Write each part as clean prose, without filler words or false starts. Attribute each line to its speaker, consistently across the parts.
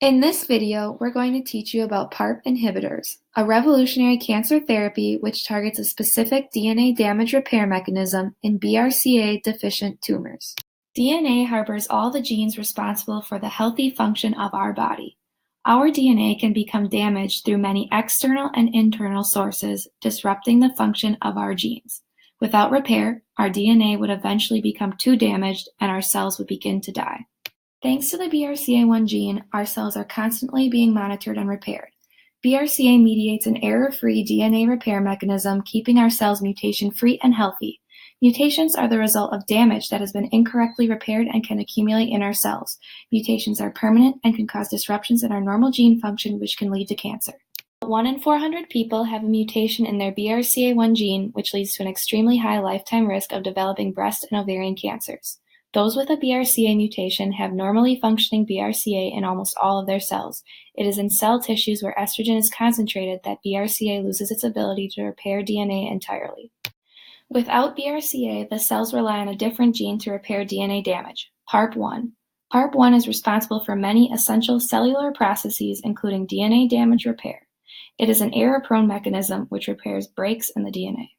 Speaker 1: In this video, we're going to teach you about PARP inhibitors, a revolutionary cancer therapy which targets a specific DNA damage repair mechanism in BRCA-deficient tumors. DNA harbors all the genes responsible for the healthy function of our body. Our DNA can become damaged through many external and internal sources, disrupting the function of our genes. Without repair, our DNA would eventually become too damaged and our cells would begin to die. Thanks to the BRCA1 gene, our cells are constantly being monitored and repaired. BRCA mediates an error-free DNA repair mechanism, keeping our cells mutation-free and healthy. Mutations are the result of damage that has been incorrectly repaired and can accumulate in our cells. Mutations are permanent and can cause disruptions in our normal gene function, which can lead to cancer. 1 in 400 people have a mutation in their BRCA1 gene, which leads to an extremely high lifetime risk of developing breast and ovarian cancers. Those with a BRCA mutation have normally functioning BRCA in almost all of their cells. It is in cell tissues where estrogen is concentrated that BRCA loses its ability to repair DNA entirely. Without BRCA, the cells rely on a different gene to repair DNA damage, PARP1. PARP1 is responsible for many essential cellular processes, including DNA damage repair. It is an error-prone mechanism which repairs breaks in the DNA.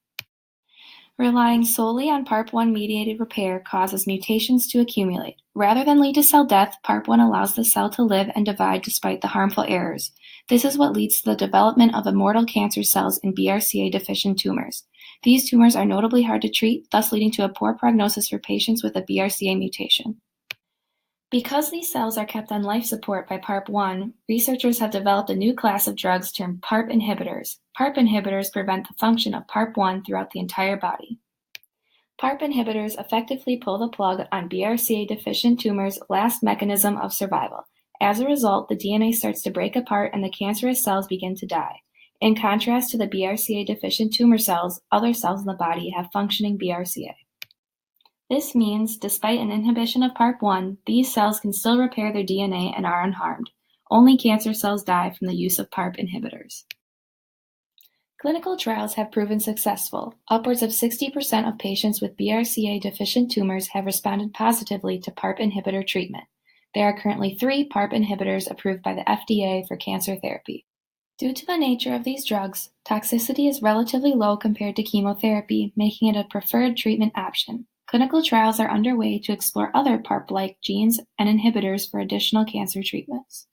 Speaker 1: Relying solely on PARP1-mediated repair causes mutations to accumulate. Rather than lead to cell death, PARP1 allows the cell to live and divide despite the harmful errors. This is what leads to the development of immortal cancer cells in BRCA-deficient tumors. These tumors are notably hard to treat, thus leading to a poor prognosis for patients with a BRCA mutation. Because these cells are kept on life support by PARP1, researchers have developed a new class of drugs termed PARP inhibitors. PARP inhibitors prevent the function of PARP1 throughout the entire body. PARP inhibitors effectively pull the plug on BRCA-deficient tumors' last mechanism of survival. As a result, the DNA starts to break apart and the cancerous cells begin to die. In contrast to the BRCA-deficient tumor cells, other cells in the body have functioning BRCA. This means, despite an inhibition of PARP1, these cells can still repair their DNA and are unharmed. Only cancer cells die from the use of PARP inhibitors. Clinical trials have proven successful. Upwards of 60% of patients with BRCA-deficient tumors have responded positively to PARP inhibitor treatment. There are currently 3 PARP inhibitors approved by the FDA for cancer therapy. Due to the nature of these drugs, toxicity is relatively low compared to chemotherapy, making it a preferred treatment option. Clinical trials are underway to explore other PARP-like genes and inhibitors for additional cancer treatments.